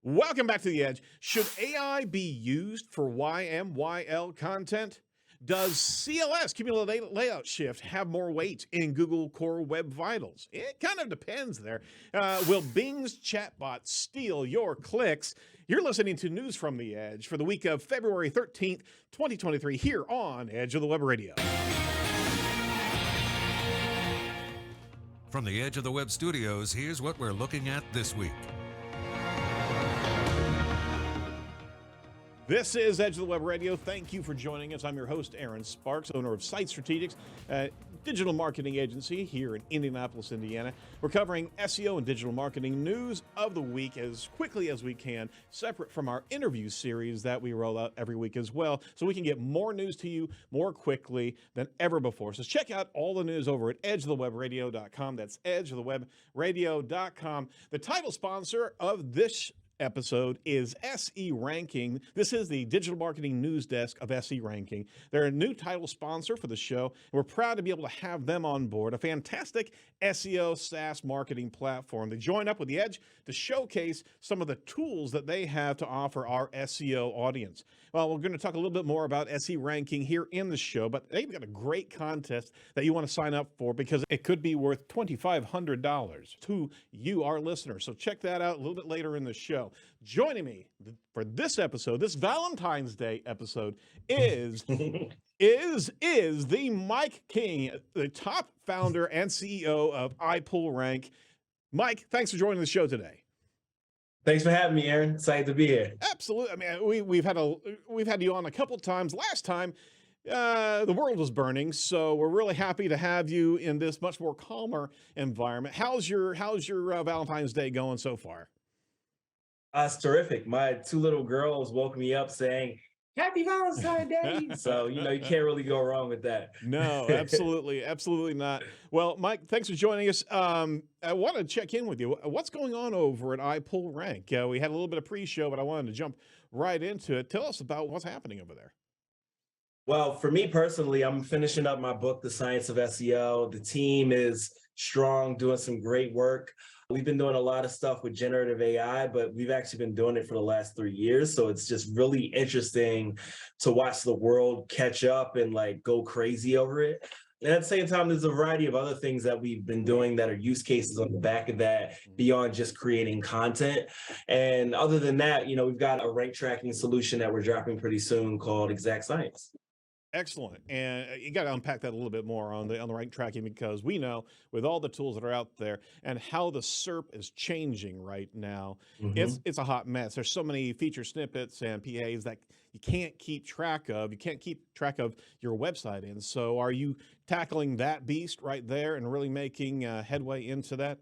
Welcome back to The Edge. Should AI be used for YMYL content? Does CLS, cumulative layout shift, have more weight in Google Core Web Vitals? It kind of depends there. Will Bing's chatbot steal your clicks? You're listening to News from The Edge for the week of February 13th, 2023, here on Edge of the Web Radio. From the Edge of the Web studios, here's what we're looking at this week. This is Edge of the Web Radio. Thank you for joining us. I'm your host, Erin Sparks, owner of Site Strategics, a digital marketing agency here in Indianapolis, Indiana. We're covering SEO and digital marketing news of the week as quickly as we can, separate from our interview series that we roll out every week as well, so we can get more news to you more quickly than ever before. So check out all the news over at edgeofthewebradio.com. That's edgeofthewebradio.com. The title sponsor of this episode is SE Ranking. This is the digital marketing news desk of SE Ranking. They're a new title sponsor for the show, and we're proud to be able to have them on board, a fantastic SEO SaaS marketing platform. They join up with The Edge to showcase some of the tools that they have to offer our SEO audience. Well, we're going to talk a little bit more about SE Ranking here in the show, but they've got a great contest that you want to sign up for because it could be worth $2,500 to you, our listeners. So check that out a little bit later in the show. Joining me for this episode, this Valentine's Day episode, is the Mike King, the top founder and CEO of iPullRank. Mike, thanks for joining the show today. Thanks for having me, Aaron. Excited to be here. Absolutely. I mean, we've had you on a couple of times. Last time, the world was burning, so we're really happy to have you in this much more calmer environment. How's your Valentine's Day going so far? It's terrific. My two little girls woke me up saying, "Happy Valentine's Day." So, you can't really go wrong with that. No, absolutely. Absolutely not. Well, Mike, thanks for joining us. I want to check in with you. What's going on over at iPullRank? We had a little bit of pre-show, but I wanted to jump right into it. Tell us about what's happening over there. Well, for me personally, I'm finishing up my book, The Science of SEO. The team is strong, doing some great work. We've been doing a lot of stuff with generative AI, but we've actually been doing it for the last 3 years. So it's just really interesting to watch the world catch up and go crazy over it. And at the same time, there's a variety of other things that we've been doing that are use cases on the back of that beyond just creating content. And other than that, we've got a rank tracking solution that we're dropping pretty soon called Exact Science. Excellent. And you got to unpack that a little bit more on the rank tracking, because we know with all the tools that are out there and how the SERP is changing right now, it's a hot mess. There's so many feature snippets and PAs that you can't keep track of. You can't keep track of your website in. So are you tackling that beast right there and really making headway into that?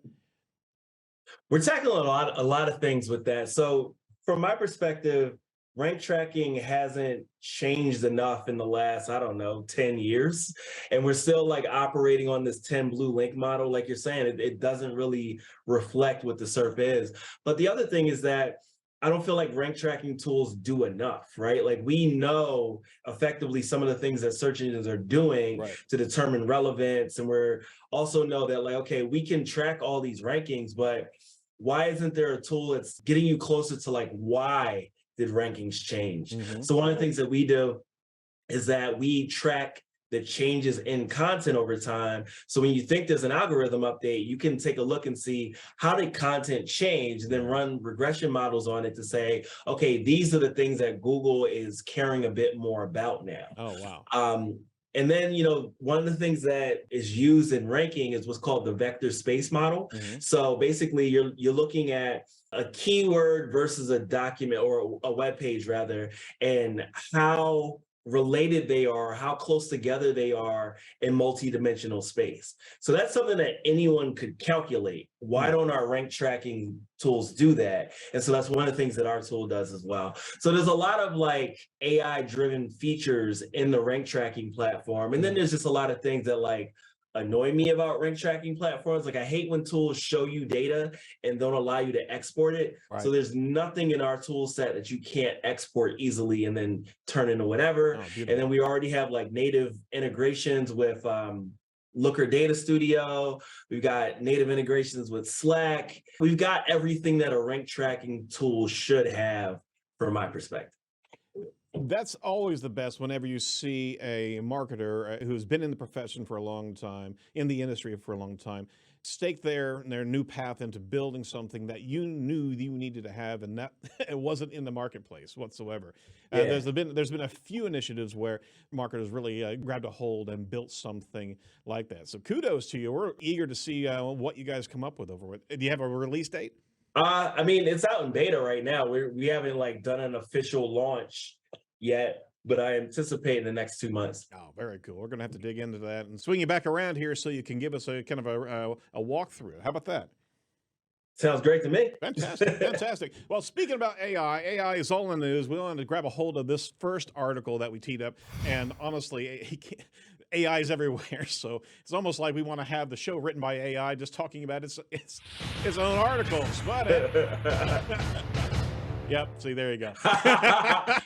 We're tackling a lot of things with that. So from my perspective, rank tracking hasn't changed enough in the last, 10 years. And we're still operating on this 10 blue link model. Like you're saying, it doesn't really reflect what the SERP is. But the other thing is that I don't feel like rank tracking tools do enough, right? We know effectively some of the things that search engines are doing to determine relevance. And we're also know that okay, we can track all these rankings, but why isn't there a tool that's getting you closer to why did rankings change? So one of the things that we do is that we track the changes in content over time. So when you think there's an algorithm update, you can take a look and see how did content change, and then run regression models on it to say, okay, these are the things that Google is caring a bit more about now. Oh, wow. And then, one of the things that is used in ranking is what's called the vector space model. So basically, you're looking at a keyword versus a document, or a web page rather, and how related they are, how close together they are in multi-dimensional space. So that's something that anyone could calculate. Why don't our rank tracking tools do that? And so that's one of the things that our tool does as well. So there's a lot of AI-driven features in the rank tracking platform. And then there's just a lot of things that annoy me about rank tracking platforms. I hate when tools show you data and don't allow you to export it. Right. So there's nothing in our tool set that you can't export easily and then turn into whatever. And then we already have native integrations with Looker Data Studio. We've got native integrations with Slack. We've got everything that a rank tracking tool should have from my perspective. That's always the best whenever you see a marketer who's been in the profession for a long time, in the industry for a long time, stake their new path into building something that you knew you needed to have, and that it wasn't in the marketplace whatsoever. Yeah. There's been a few initiatives where marketers really grabbed a hold and built something like that. So kudos to you. We're eager to see what you guys come up with over it. Do you have a release date? I mean, it's out in beta right now. We haven't like done an official launch yet, but I anticipate in the next 2 months. Oh, very cool. We're going to have to dig into that and swing you back around here so you can give us a kind of a walkthrough. How about that? Sounds great to me. Fantastic, fantastic. Well, speaking about AI is all in the news. We wanted to grab a hold of this first article that we teed up, and honestly, AI is everywhere. So it's almost like we want to have the show written by AI, just talking about its own articles. But yep. See, there you go.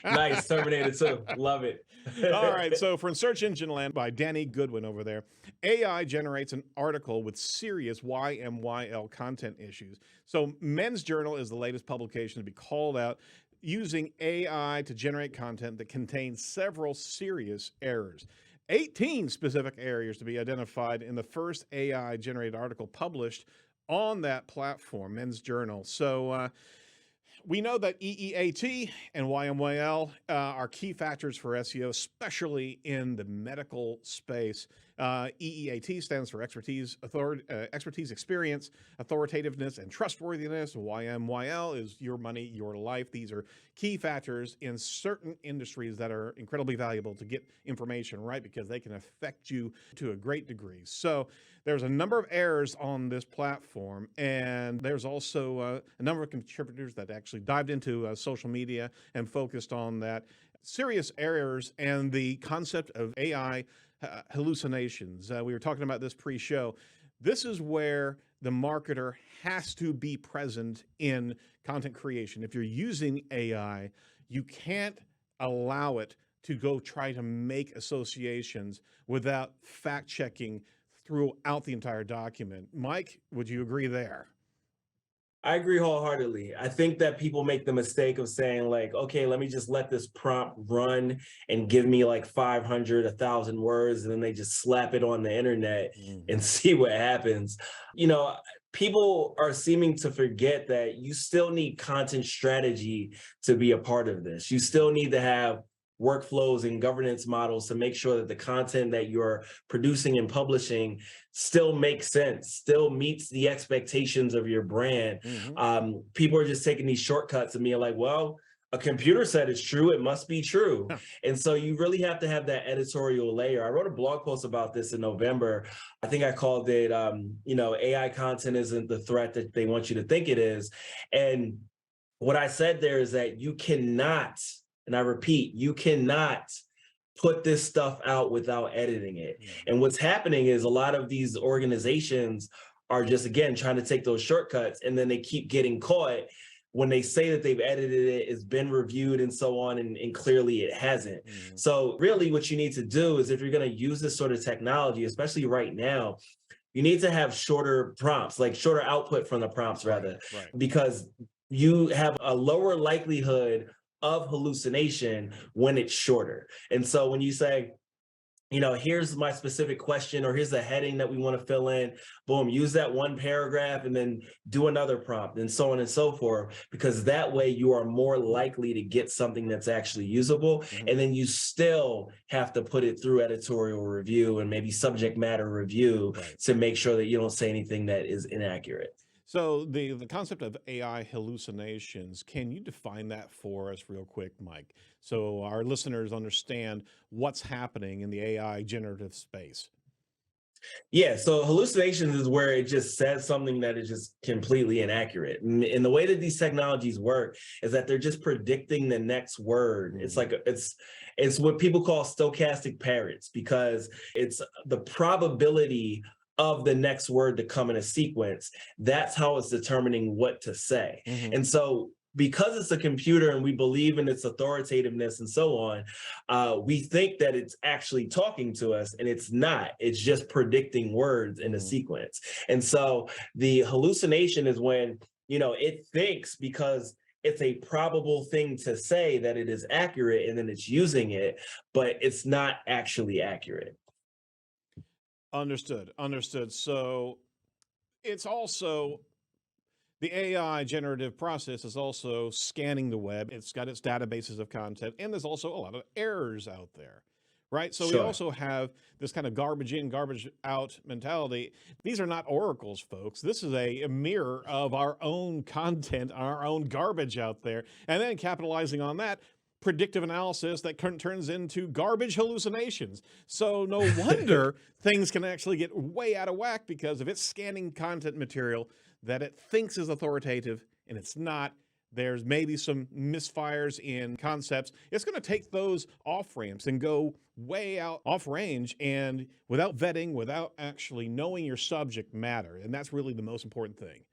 Nice. Terminator 2. Love it. All right. So from Search Engine Land by Danny Goodwin over there, AI generates an article with serious YMYL content issues. So Men's Journal is the latest publication to be called out using AI to generate content that contains several serious errors. 18 specific areas to be identified in the first AI generated article published on that platform, Men's Journal. So, we know that EEAT and YMYL are key factors for SEO, especially in the medical space. EEAT stands for expertise, experience, authoritativeness, and trustworthiness. YMYL is your money, your life. These are key factors in certain industries that are incredibly valuable to get information right because they can affect you to a great degree. So there's a number of errors on this platform, and there's also a number of contributors that actually dived into social media and focused on that. Serious errors and the concept of AI hallucinations. We were talking about this pre-show. This is where the marketer has to be present in content creation. If you're using AI, you can't allow it to go try to make associations without fact-checking throughout the entire document. Mike, would you agree there? I agree wholeheartedly. I think that people make the mistake of saying like, okay, let me just let this prompt run and give me like 500, 1,000 words, and then they just slap it on the internet and see what happens. You know, people are seeming to forget that you still need content strategy to be a part of this. You still need to have workflows and governance models to make sure that the content that you're producing and publishing still makes sense, still meets the expectations of your brand. People are just taking these shortcuts and being like, well, a computer said it's true, it must be true. And so you really have to have that editorial layer. I wrote a blog post about this in November. I think I called it, you know, AI content isn't the threat that they want you to think it is. And what I said there is that you cannot, and I repeat, you cannot put this stuff out without editing it. And what's happening is a lot of these organizations are just, again, trying to take those shortcuts, and then they keep getting caught when they say that they've edited it, it's been reviewed and so on, and clearly it hasn't. So really what you need to do is, if you're going to use this sort of technology, especially right now, you need to have shorter prompts, like shorter output from the prompts rather, because you have a lower likelihood of hallucination when it's shorter. And so when you say, you know, here's my specific question, or here's the heading that we want to fill in, boom, use that one paragraph and then do another prompt and so on and so forth, because that way you are more likely to get something that's actually usable. And then you still have to put it through editorial review and maybe subject matter review to make sure that you don't say anything that is inaccurate. So the concept of AI hallucinations, can you define that for us real quick, Mike, so our listeners understand what's happening in the AI generative space? Yeah, so hallucinations is where it just says something that is just completely inaccurate. And the way that these technologies work is that they're just predicting the next word. It's like it's what people call stochastic parrots, because it's the probability of the next word to come in a sequence. That's how it's determining what to say. And so because it's a computer and we believe in its authoritativeness and so on, we think that it's actually talking to us, and it's not. It's just predicting words in a sequence. And so the hallucination is when, it thinks because it's a probable thing to say that it is accurate, and then it's using it, but it's not actually accurate. Understood. Understood. So it's also the AI generative process is also scanning the web. It's got its databases of content, and there's also a lot of errors out there, right? So we Sure. also have this kind of garbage in, garbage out mentality. These are not oracles, folks. This is a mirror of our own content, our own garbage out there, and then capitalizing on that, predictive analysis that turns into garbage hallucinations. So no wonder things can actually get way out of whack, because if it's scanning content material that it thinks is authoritative and it's not, there's maybe some misfires in concepts. It's going to take those off ramps and go way out off range, and without vetting, without actually knowing your subject matter. And that's really the most important thing.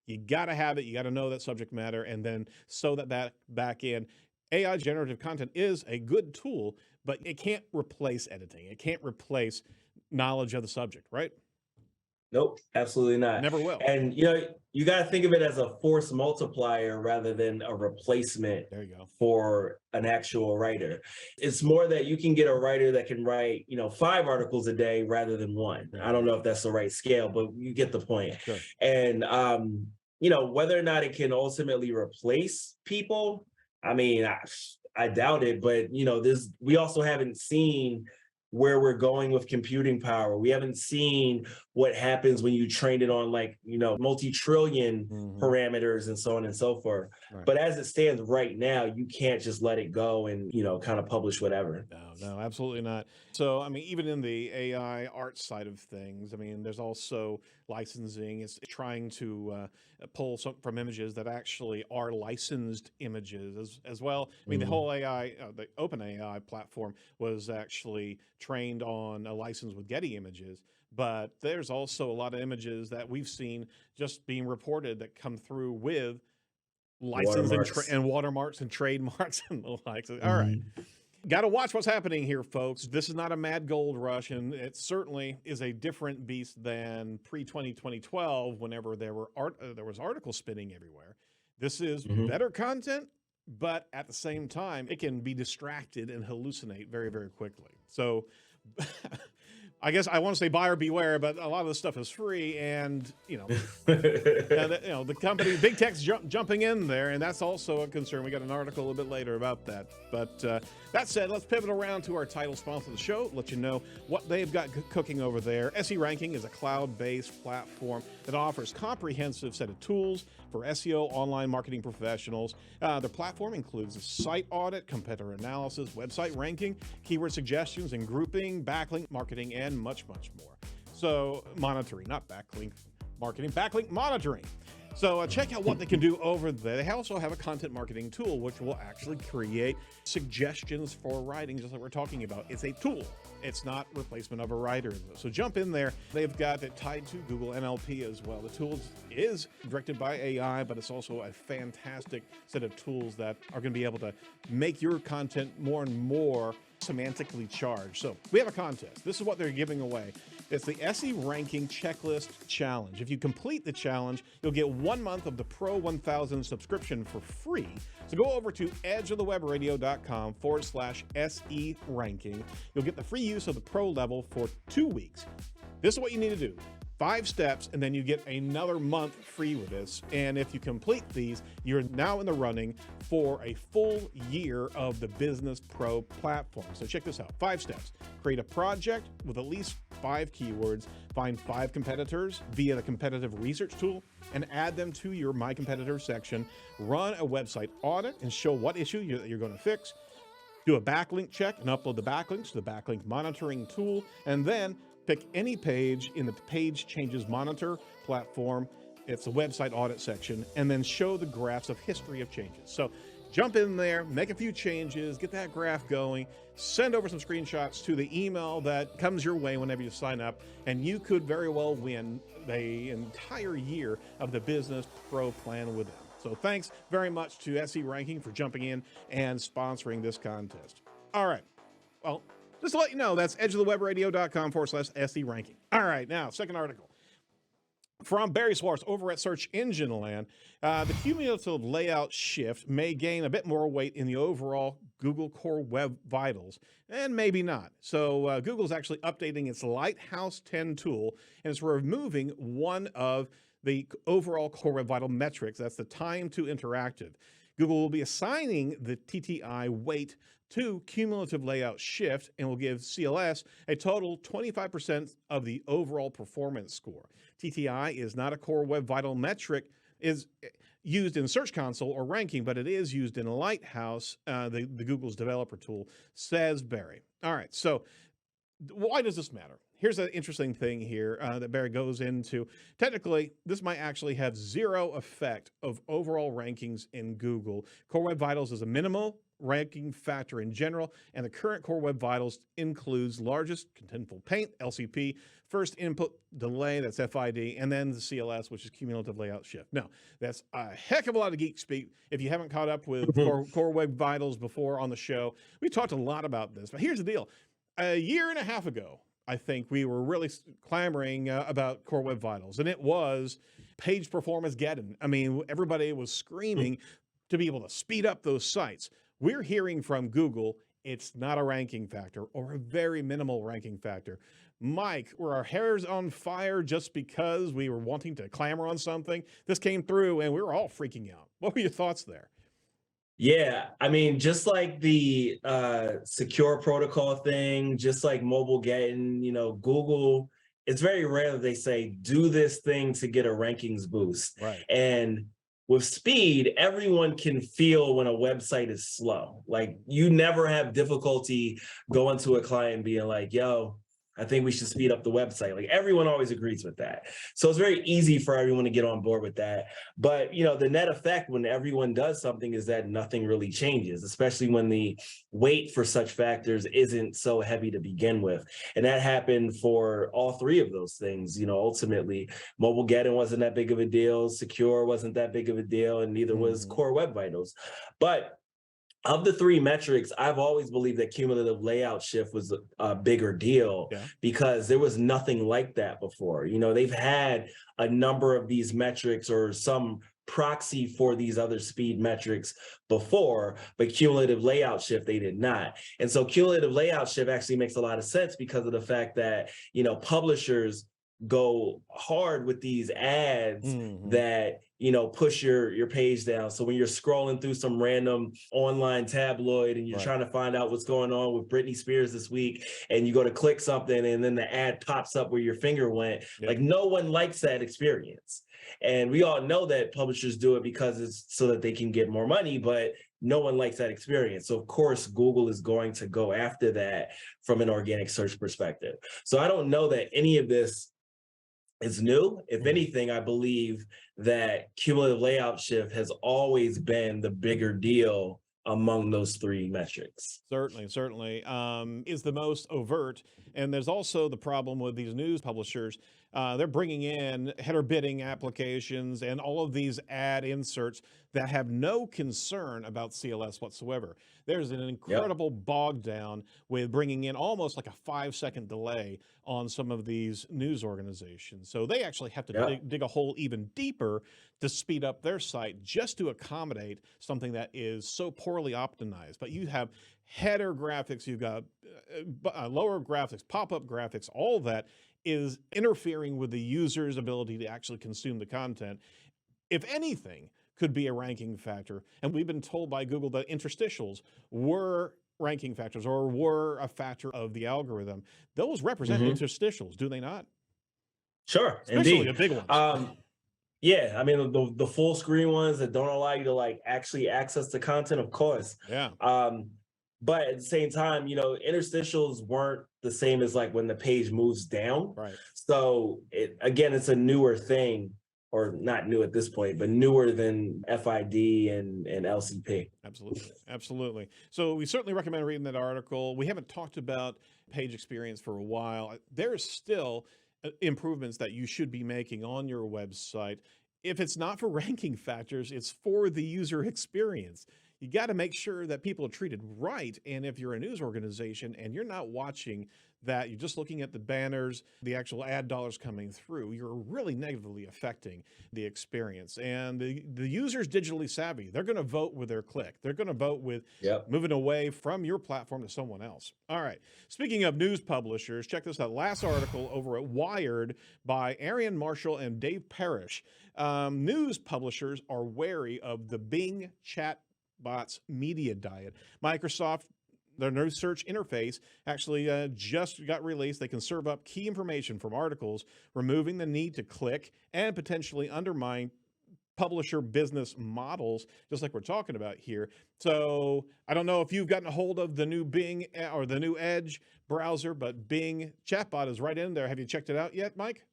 You got to have it. You got to know that subject matter, and then sew that back in. AI generative content is a good tool, but it can't replace editing. It can't replace knowledge of the subject, right? Nope, absolutely not. Never will. And you got to think of it as a force multiplier rather than a replacement There you go. for an actual writer. It's more that you can get a writer that can write, 5 articles a day rather than 1. I don't know if that's the right scale, but you get the point. Sure. And whether or not it can ultimately replace people, I mean, I doubt it, but we also haven't seen where we're going with computing power. We haven't seen what happens when you train it on multi-trillion parameters and so on and so forth. Right. But as it stands right now, you can't just let it go and, kind of publish whatever. No, absolutely not. So, I mean, even in the AI art side of things, I mean, there's also licensing. It's trying to pull some from images that actually are licensed images as well. I mean, the whole AI, the OpenAI platform was actually trained on a license with Getty Images. But there's also a lot of images that we've seen just being reported that come through with license and watermarks and trademarks and the likes. All right. Got to watch what's happening here, folks. This is not a mad gold rush, and it certainly is a different beast than pre-2012, whenever there was articles spinning everywhere. This is better content, but at the same time, it can be distracted and hallucinate very, very quickly. So I guess I want to say buyer beware, but a lot of this stuff is free, and the company, big tech's jumping in there, and that's also a concern. We got an article a little bit later about that. But that said, let's pivot around to our title sponsor of the show, let you know what they've got cooking over there. SE Ranking is a cloud-based platform that offers comprehensive set of tools for SEO online marketing professionals. Their platform includes a site audit, competitor analysis, website ranking, keyword suggestions and grouping, backlink marketing, and much, much more. So monitoring, not backlink marketing, backlink monitoring. So check out what they can do over there. They also have a content marketing tool, which will actually create suggestions for writing, just like we're talking about. It's a tool. It's not replacement of a writer. So jump in there. They've got it tied to Google NLP as well. The tool is directed by AI, but it's also a fantastic set of tools that are going to be able to make your content more and more semantically charged. So we have a contest. This is what they're giving away. It's the SE Ranking Checklist Challenge. If you complete the challenge, you'll get 1 month of the Pro 1000 subscription for free. So go over to edgeofthewebradio.com/SE Ranking. You'll get the free use of the Pro level for 2 weeks. This is what you need to do. 5 steps, and then you get another month free with this. And if you complete these, you're now in the running for a full year of the Business Pro platform. So check this out. 5 steps. Create a project with at least 5 keywords, find 5 competitors via the competitive research tool, and add them to your My Competitors section. Run a website audit and show what issue you're going to fix. Do a backlink check and upload the backlinks to the Backlink Monitoring tool, and then pick any page in the Page Changes Monitor platform. It's the website audit section, and then show the graphs of history of changes. So jump in there, make a few changes, get that graph going, send over some screenshots to the email that comes your way whenever you sign up, and you could very well win the entire year of the Business Pro plan with them. So thanks very much to SE Ranking for jumping in and sponsoring this contest. All right. Well, just to let you know, that's edgeofthewebradio.com/SE Ranking. All right. Now, second article. From Barry Swartz over at Search Engine Land, the cumulative layout shift may gain a bit more weight in the overall Google Core Web Vitals, and maybe not. So Google's actually updating its Lighthouse 10 tool, and it's removing one of the overall Core Web Vital metrics. That's the time to interactive. Google will be assigning the TTI weight to cumulative layout shift and will give CLS a total 25% of the overall performance score. TTI is not a Core Web Vital metric, is used in Search Console or ranking, but it is used in Lighthouse, the Google's developer tool, says Barry. All right, so why does this matter? Here's an interesting thing here that Barry goes into. Technically, this might actually have zero effect of overall rankings in Google. Core Web Vitals is a minimal ranking factor in general, and the current Core Web Vitals includes largest contentful paint, LCP, first input delay, that's FID, and then the CLS, which is cumulative layout shift. Now, that's a heck of a lot of geek speak. If you haven't caught up with Core Web Vitals before on the show, we talked a lot about this, but here's the deal. A year and a half ago, I think we were really clamoring about Core Web Vitals, and it was page performance getting. I mean, everybody was screaming to be able to speed up those sites. We're hearing from Google, it's not a ranking factor or a very minimal ranking factor. Mike, were our hairs on fire just because we were wanting to clamor on something? This came through and we were all freaking out. What were your thoughts there? Yeah, I mean, just like the secure protocol thing, just like mobile getting, Google, it's very rare that they say, do this thing to get a rankings boost. Right. And with speed, everyone can feel when a website is slow. Like you never have difficulty going to a client and being like, yo, I think we should speed up the website. Like everyone always agrees with that. So it's very easy for everyone to get on board with that. But, the net effect when everyone does something is that nothing really changes, especially when the weight for such factors isn't so heavy to begin with. And that happened for all three of those things. Ultimately, mobile getting wasn't that big of a deal. Secure wasn't that big of a deal. And neither was Core Web Vitals. But of the three metrics, I've always believed that cumulative layout shift was a bigger deal because there was nothing like that before. They've had a number of these metrics or some proxy for these other speed metrics before, but cumulative layout shift, they did not. And so cumulative layout shift actually makes a lot of sense because of the fact that, publishers go hard with these ads that push your page down. So when you're scrolling through some random online tabloid and you're trying to find out what's going on with Britney Spears this week, and you go to click something and then the ad pops up where your finger went, like no one likes that experience. And we all know that publishers do it because it's so that they can get more money, but no one likes that experience. So of course, Google is going to go after that from an organic search perspective. So I don't know that any of this is new. If anything, I believe that cumulative layout shift has always been the bigger deal among those three metrics. Certainly, is the most overt. And there's also the problem with these news publishers. They're bringing in header bidding applications and all of these ad inserts that have no concern about CLS whatsoever. There's an incredible bog down with bringing in almost like a 5-second delay on some of these news organizations. So they actually have to dig a hole even deeper to speed up their site just to accommodate something that is so poorly optimized. But you have header graphics, you've got lower graphics, pop-up graphics, all that is interfering with the user's ability to actually consume the content. If anything, could be a ranking factor. And we've been told by Google that interstitials were ranking factors or were a factor of the algorithm. Those represent interstitials, do they not? Sure, Especially indeed. the big ones. Yeah, I mean the full screen ones that don't allow you to like actually access the content, of course. Yeah. But at the same time, interstitials weren't the same as like when the page moves down. Right. So it's a newer thing, or not new at this point, but newer than FID and LCP. Absolutely. So we certainly recommend reading that article. We haven't talked about page experience for a while. There's still improvements that you should be making on your website if it's not for ranking factors, it's for the user experience. You got to make sure that people are treated right. And if you're a news organization and you're not watching that, you're just looking at the banners, the actual ad dollars coming through, you're really negatively affecting the experience. And the user's digitally savvy. They're going to vote with their click. They're going to vote with moving away from your platform to someone else. All right. Speaking of news publishers, check this out. Last article over at Wired by Arian Marshall and Dave Parrish. News publishers are wary of the Bing Chatbot's media diet. Microsoft, their new search interface, actually just got released. They can serve up key information from articles, removing the need to click and potentially undermine publisher business models, just like we're talking about here. So I don't know if you've gotten a hold of the new Bing or the new Edge browser, but Bing Chatbot is right in there. Have you checked it out yet, Mike?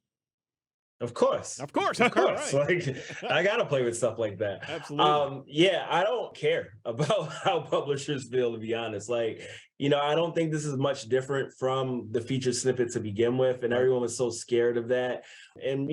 Of course. Of course. Of course. Right. Like, I got to play with stuff like that. Absolutely. Yeah, I don't care about how publishers feel, to be honest. Like, I don't think this is much different from the featured snippet to begin with. And everyone was so scared of that. And,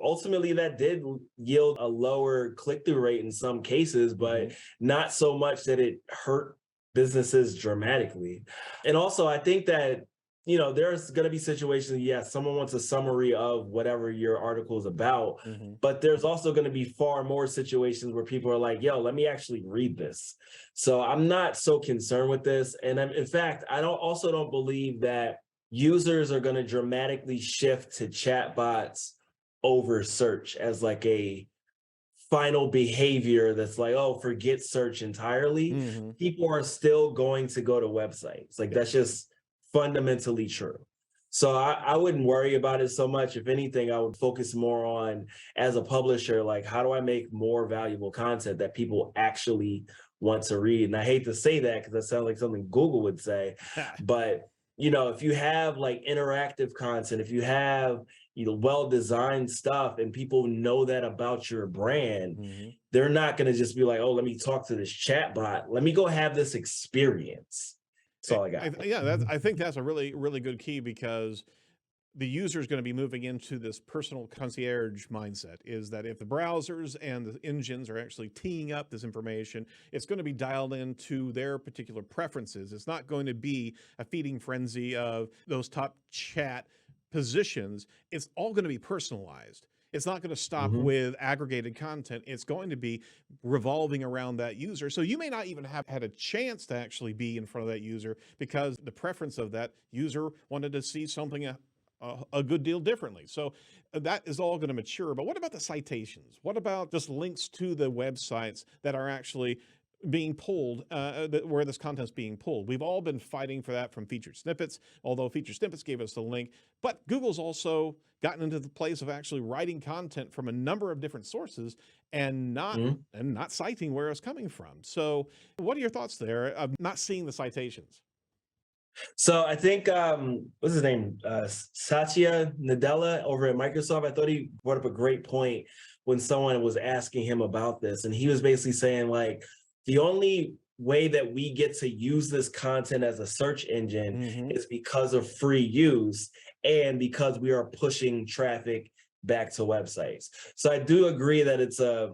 ultimately that did yield a lower click-through rate in some cases, but not so much that it hurt businesses dramatically. And also, I think that there's going to be situations, yes, someone wants a summary of whatever your article is about, but there's also going to be far more situations where people are like, yo, let me actually read this. So I'm not so concerned with this. And in fact, I don't believe that users are going to dramatically shift to chatbots over search as like a final behavior that's like, oh, forget search entirely. People are still going to go to websites. Like that's just fundamentally true. So I wouldn't worry about it so much. If anything, I would focus more on, as a publisher, like, how do I make more valuable content that people actually want to read? And I hate to say that because that sounds like something Google would say, but if you have like interactive content, if you have well-designed stuff and people know that about your brand, they're not going to just be like, oh, let me talk to this chatbot. Let me go have this experience. That's all I got. I think that's a really, really good key, because the user is going to be moving into this personal concierge mindset, is that if the browsers and the engines are actually teeing up this information, it's going to be dialed into their particular preferences. It's not going to be a feeding frenzy of those top chat positions. It's all going to be personalized. It's not going to stop with aggregated content. It's going to be revolving around that user. So you may not even have had a chance to actually be in front of that user because the preference of that user wanted to see something a good deal differently. So that is all going to mature. But what about the citations? What about just links to the websites that are actually being pulled, where this content's being pulled? We've all been fighting for that from featured snippets, although featured snippets gave us the link. But Google's also gotten into the place of actually writing content from a number of different sources and not citing where it's coming from. So what are your thoughts there of not seeing the citations? So I think, what's his name? Satya Nadella over at Microsoft. I thought he brought up a great point when someone was asking him about this. And he was basically saying, like, the only way that we get to use this content as a search engine is because of free use and because we are pushing traffic back to websites. So I do agree that it's a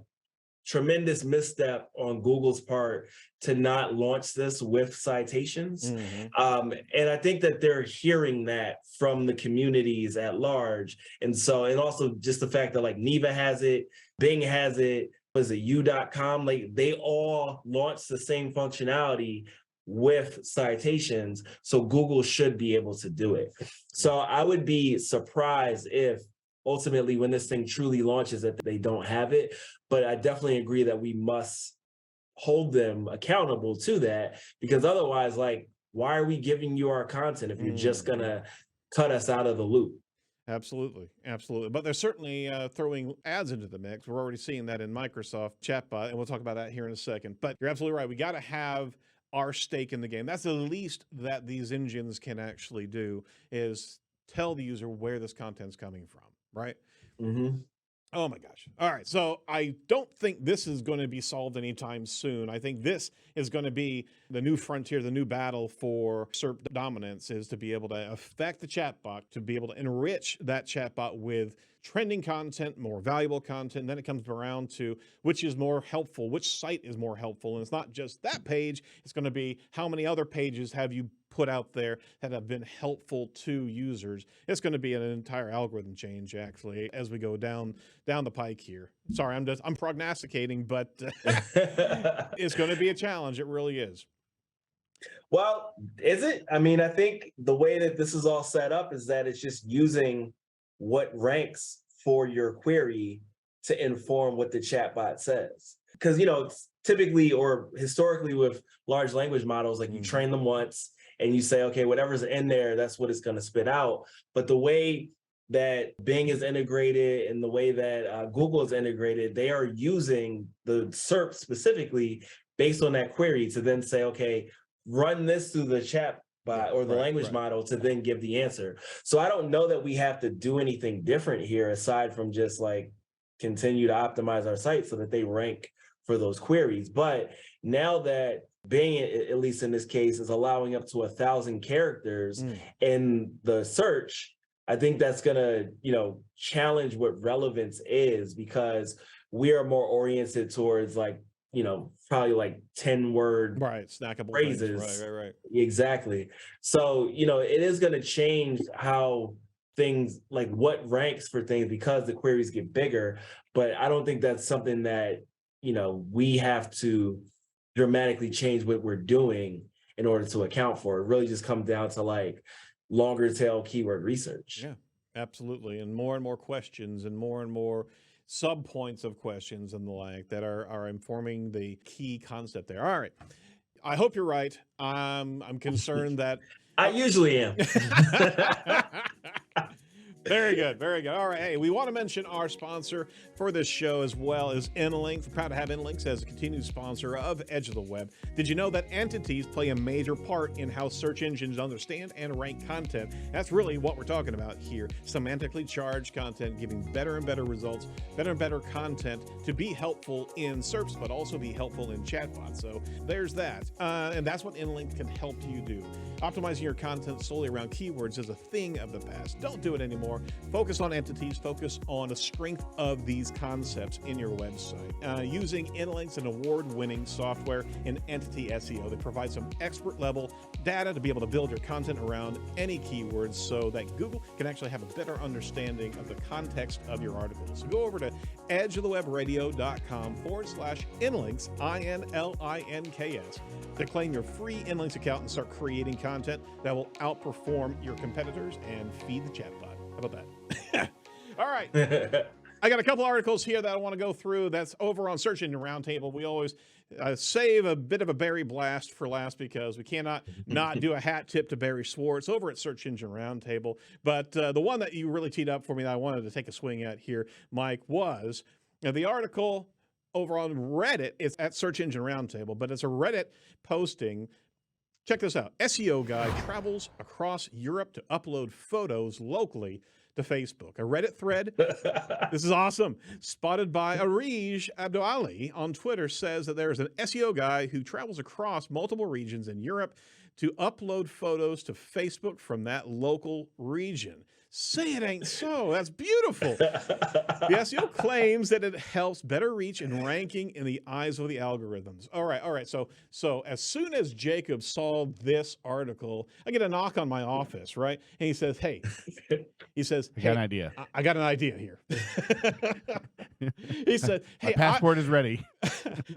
tremendous misstep on Google's part to not launch this with citations. And I think that they're hearing that from the communities at large. And also just the fact that like Neva has it, Bing has it, was it U.com? Like they all launched the same functionality with citations. So Google should be able to do it. So I would be surprised if ultimately when this thing truly launches that they don't have it. But I definitely agree that we must hold them accountable to that, because otherwise, like, why are we giving you our content if you're just going to cut us out of the loop? Absolutely. Absolutely. But they're certainly throwing ads into the mix. We're already seeing that in Microsoft Chatbot, and we'll talk about that here in a second. But you're absolutely right. We got to have our stake in the game. That's the least that these engines can actually do, is tell the user where this content's coming from, right? Oh my gosh. All right. So I don't think this is going to be solved anytime soon. I think this is going to be the new frontier, the new battle for SERP dominance is to be able to affect the chatbot, to be able to enrich that chatbot with trending content, more valuable content. And then it comes around to which is more helpful, which site is more helpful. And it's not just that page, it's going to be how many other pages have you put out there that have been helpful to users. It's going to be an entire algorithm change actually as we go down the pike here. Sorry, I'm prognosticating, but it's going to be a challenge. It really is. Well, is it? I mean, I think the way that this is all set up is that it's just using what ranks for your query to inform what the chatbot says. Because, it's typically or historically with large language models, like you train them once and you say, okay, whatever's in there, that's what it's going to spit out. But the way that Bing is integrated and the way that Google is integrated, they are using the SERP specifically based on that query to then say, okay, run this through the chat bot or the language model to then give the answer. So I don't know that we have to do anything different here aside from just like continue to optimize our site so that they rank for those queries. But now that Bing, at least in this case, is allowing up to 1,000 characters in the search, I think that's gonna, challenge what relevance is because we are more oriented towards like, probably like 10-word snackable phrases. Things. Right. Exactly. So, it is going to change how things like what ranks for things because the queries get bigger. But I don't think that's something that, we have to dramatically change what we're doing in order to account for. It really just comes down to like longer tail keyword research. Yeah, absolutely. And more questions and more sub points of questions and the like that are informing the key concept there. All right. I hope you're right. I'm concerned that I usually am. Very good. Very good. All right. Hey, we want to mention our sponsor for this show as well as Inlinks. We're proud to have Inlinks as a continued sponsor of Edge of the Web. Did you know that entities play a major part in how search engines understand and rank content? That's really what we're talking about here. Semantically charged content, giving better and better results, better and better content to be helpful in SERPs, but also be helpful in chatbots. So there's that. And that's what Inlinks can help you do. Optimizing your content solely around keywords is a thing of the past. Don't do it anymore. Focus on entities, focus on the strength of these concepts in your website. Using Inlinks, an award-winning software in entity SEO, they provide some expert-level data to be able to build your content around any keywords so that Google can actually have a better understanding of the context of your articles. So go over to edgeofthewebradio.com/Inlinks, INLINKS, to claim your free Inlinks account and start creating content that will outperform your competitors and feed the chatbot. How about that? All right. I got a couple articles here that I want to go through. That's over on Search Engine Roundtable. We always save a bit of a Barry blast for last because we cannot not do a hat tip to Barry Schwartz over at Search Engine Roundtable. But the one that you really teed up for me that I wanted to take a swing at here, Mike, was the article over on Reddit. It's at Search Engine Roundtable, but it's a Reddit posting. Check this out. SEO guy travels across Europe to upload photos locally to Facebook. A Reddit thread, this is awesome, spotted by Arij Abdoali on Twitter says that there's an SEO guy who travels across multiple regions in Europe to upload photos to Facebook from that local region. Say it ain't so. That's beautiful. The SEO claims that it helps better reach and ranking in the eyes of the algorithms. All right. So as soon as Jacob saw this article, I get a knock on my office, right? And he says, "Hey," I got an idea. I got an idea here. He said, "Hey, my passport is ready.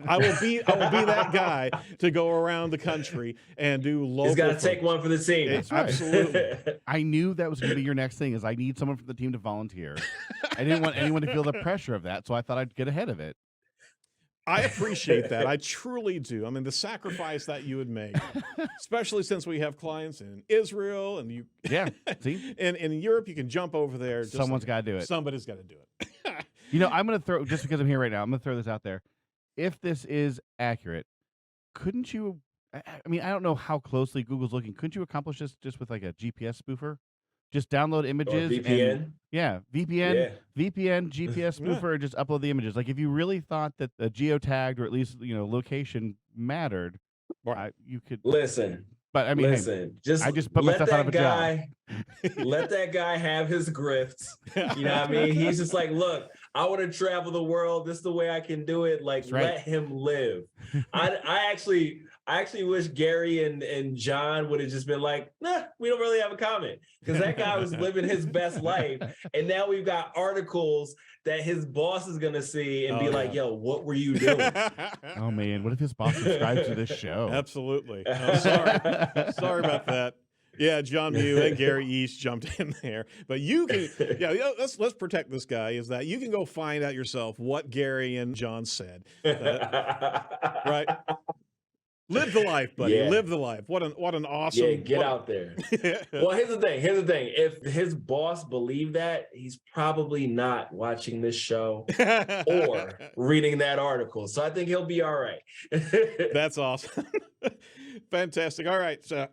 I will be that guy to go around the country and do local." He's got to take one for the team. That's right. Absolutely. I knew that was going to be your next thing. Is I need someone from the team to volunteer. I didn't want anyone to feel the pressure of that, so I thought I'd get ahead of it. I appreciate that. I truly do. I mean, the sacrifice that you would make, especially since we have clients in Israel and you, see, and in Europe, you can jump over there. Someone's got to do it. Somebody's got to do it. I'm going to throw, just because I'm here right now, I'm going to throw this out there. If this is accurate, couldn't you? I mean, I don't know how closely Google's looking. Couldn't you accomplish this just with like a GPS spoofer? Just download Or images and VPN. VPN, Yeah. GPS spoofer, just upload the images. Like if you really thought that the geotagged or at least location mattered, Right. you could. Listen, But I mean, hey, listen, I just just put let myself out of that a job. guy let that guy have his grifts. You know what I mean? He's just like, look, I want to travel the world. This is the way I can do it. Like, That's right. let him live. I actually wish Gary and John would have just been like, nah, we don't really have a comment. Because that guy was living his best life. And now we've got articles that his boss is gonna see and be like, yo, what were you doing? Oh man, what if his boss subscribes to this show? Absolutely. Oh, sorry about that. Yeah, John Mew and Gary East jumped in there, but you can. Yeah, let's protect this guy. Is that you can go find out yourself what Gary and John said, right? Live the life, buddy. Yeah. Live the life. What an awesome. Yeah, get out there. Well, here's the thing. If his boss believed that, he's probably not watching this show or reading that article. So I think he'll be all right. That's awesome. Fantastic. All right. So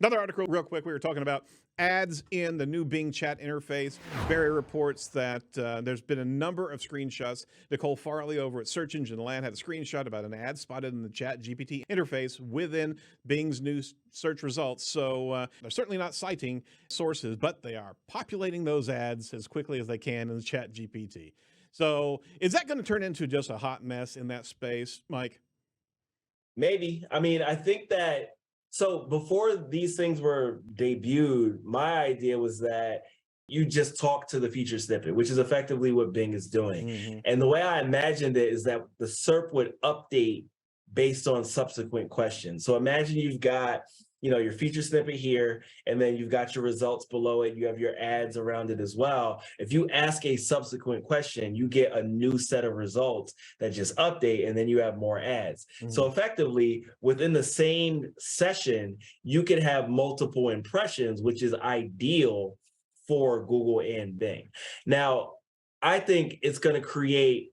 another article real quick. We were talking about ads in the new Bing chat interface. Barry reports that there's been a number of screenshots. Nicole Farley over at Search Engine Land had a screenshot about an ad spotted in the ChatGPT interface within Bing's new search results. So they're certainly not citing sources, but they are populating those ads as quickly as they can in the ChatGPT. So is that going to turn into just a hot mess in that space, Mike? Maybe. I mean, I think that so before these things were debuted, my idea was that you just talk to the feature snippet, which is effectively what Bing is doing. Mm-hmm. And the way I imagined it is that the SERP would update based on subsequent questions. So imagine you've got, your feature snippet here, and then you've got your results below it. You have your ads around it as well. If you ask a subsequent question, you get a new set of results that just update, and then you have more ads. Mm-hmm. So effectively, within the same session, you can have multiple impressions, which is ideal for Google and Bing. Now, I think it's going to create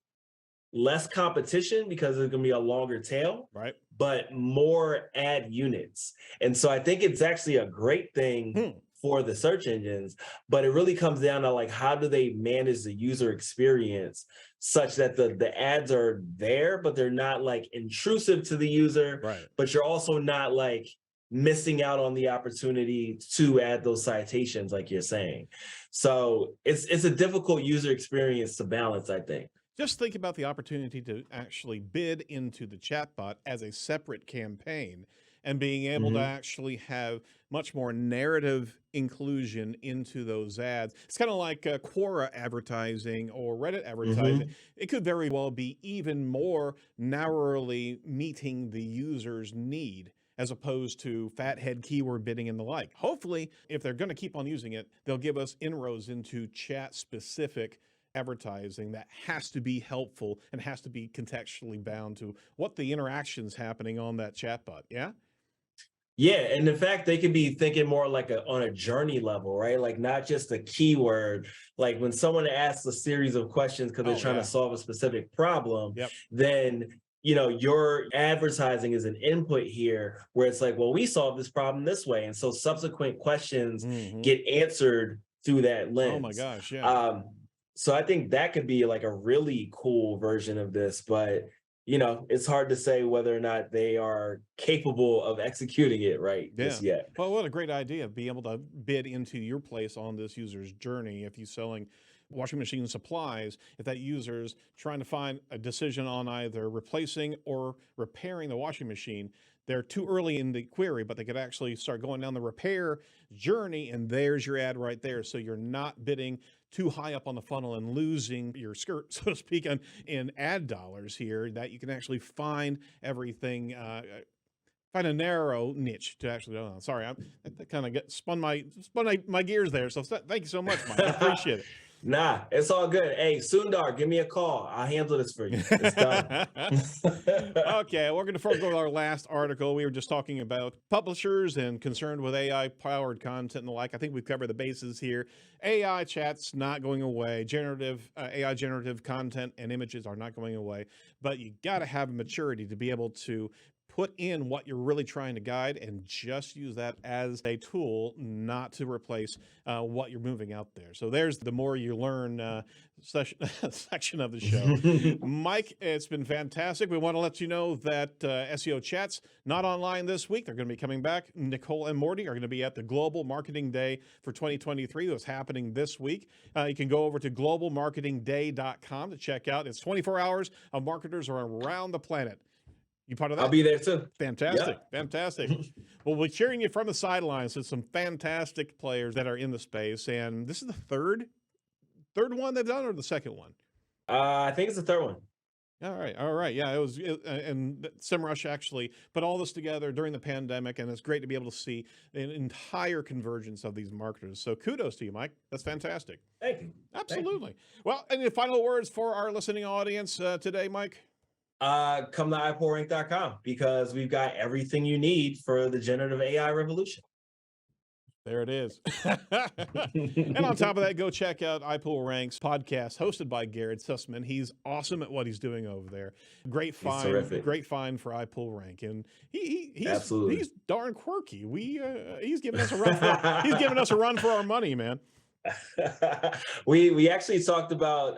less competition because there's going to be a longer tail, right? But more ad units. And so I think it's actually a great thing for the search engines, but it really comes down to like, how do they manage the user experience such that the ads are there, but they're not like intrusive to the user, right? But you're also not like missing out on the opportunity to add those citations like you're saying. So it's a difficult user experience to balance, I think. Just think about the opportunity to actually bid into the chatbot as a separate campaign and being able to actually have much more narrative inclusion into those ads. It's kind of like Quora advertising or Reddit advertising. It could very well be even more narrowly meeting the user's need as opposed to fathead keyword bidding and the like. Hopefully, if they're going to keep on using it, they'll give us inroads into chat-specific advertising that has to be helpful and has to be contextually bound to what the interaction's happening on that chatbot. Yeah? Yeah, and in fact, they could be thinking more like on a journey level, right? Like not just a keyword. Like when someone asks a series of questions because they're trying to solve a specific problem, then your advertising is an input here where it's like, well, we solved this problem this way. And so subsequent questions get answered through that lens. Oh my gosh, yeah. So I think that could be like a really cool version of this, but it's hard to say whether or not they are capable of executing it right just yet. Well, what a great idea. Be able to bid into your place on this user's journey. If you're selling washing machine supplies, if that user's trying to find a decision on either replacing or repairing the washing machine, they're too early in the query, but they could actually start going down the repair journey, and there's your ad right there. So you're not bidding too high up on the funnel and losing your skirt, so to speak, in ad dollars here, that you can actually find everything, find a narrow niche to actually go on. Sorry, I kind of spun my gears there. So thank you so much, Mike. I appreciate it. Nah, it's all good. Hey, Sundar, give me a call. I'll handle this for you. It's done. Okay, we're going to forego our last article. We were just talking about publishers and concerned with AI-powered content and the like. I think we've covered the bases here. AI chat's not going away. AI generative content and images are not going away. But you got to have maturity to be able to put in what you're really trying to guide and just use that as a tool, not to replace what you're moving out there. So there's the more you learn section of the show. Mike, it's been fantastic. We want to let you know that SEO Chat's not online this week. They're going to be coming back. Nicole and Morty are going to be at the Global Marketing Day for 2023 that's happening this week. You can go over to globalmarketingday.com to check out. It's 24 hours of marketers around the planet. You part of that? I'll be there too. Fantastic. Yep. Fantastic. Well, we're cheering you from the sidelines with some fantastic players that are in the space. And this is the third one they've done, or the second one? I think it's the third one. All right. Yeah, and SEMrush actually put all this together during the pandemic, and it's great to be able to see an entire convergence of these marketers. So kudos to you, Mike. That's fantastic. Thank you. Absolutely. Thank you. Well, any final words for our listening audience today, Mike? Come to iPullRank.com because we've got everything you need for the generative AI revolution. There it is. And on top of that, go check out iPullRank's podcast hosted by Garrett Sussman. He's awesome at what he's doing over there. Great find for iPullRank. And he's darn quirky. He's giving us a run for our money, man. We actually talked about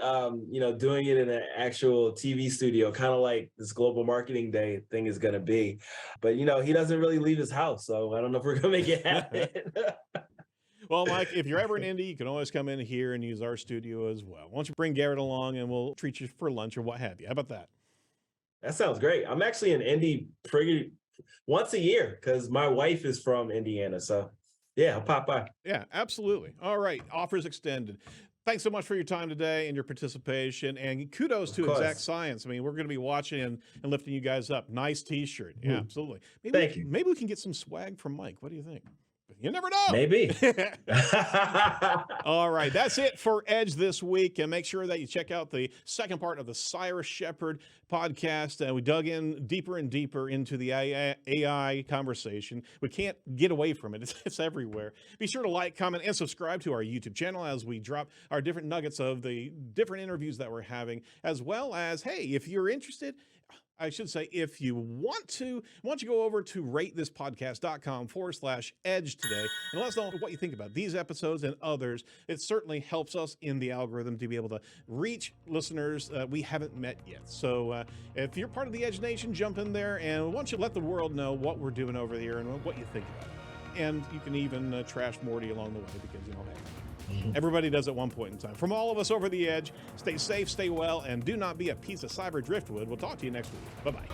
doing it in an actual TV studio, kind of like this Global Marketing Day thing is going to be, but he doesn't really leave his house, so I don't know if we're gonna make it happen. Well, Mike, if you're ever in Indy, you can always come in here and use our studio as well. Why don't you bring Garrett along and we'll treat you for lunch or what have you? How about that? That sounds great. I'm actually in Indy pretty once a year because my wife is from Indiana, so yeah, I'll pop by. Yeah, absolutely. All right. Offers extended. Thanks so much for your time today and your participation. And kudos to Exact Science. I mean, we're going to be watching and lifting you guys up. Nice T-shirt. Yeah, absolutely. Thank you. Maybe we can get some swag from Mike. What do you think? You never know. Maybe. All right. That's it for Edge this week. And make sure that you check out the second part of the Cyrus Shepherd podcast. We dug in deeper and deeper into the AI conversation. We can't get away from it. It's everywhere. Be sure to like, comment, and subscribe to our YouTube channel as we drop our different nuggets of the different interviews that we're having, as well as, hey, if you're interested, I should say, if you want to, why don't you go over to ratethispodcast.com/edge today and let us know what you think about these episodes and others. It certainly helps us in the algorithm to be able to reach listeners we haven't met yet. So if you're part of the Edge Nation, jump in there and why don't you let the world know what we're doing over here and what you think about it. And you can even trash Morty along the way because, hey, everybody does at one point in time. From all of us over the Edge, stay safe, stay well, and do not be a piece of cyber driftwood. We'll talk to you next week. Bye-bye.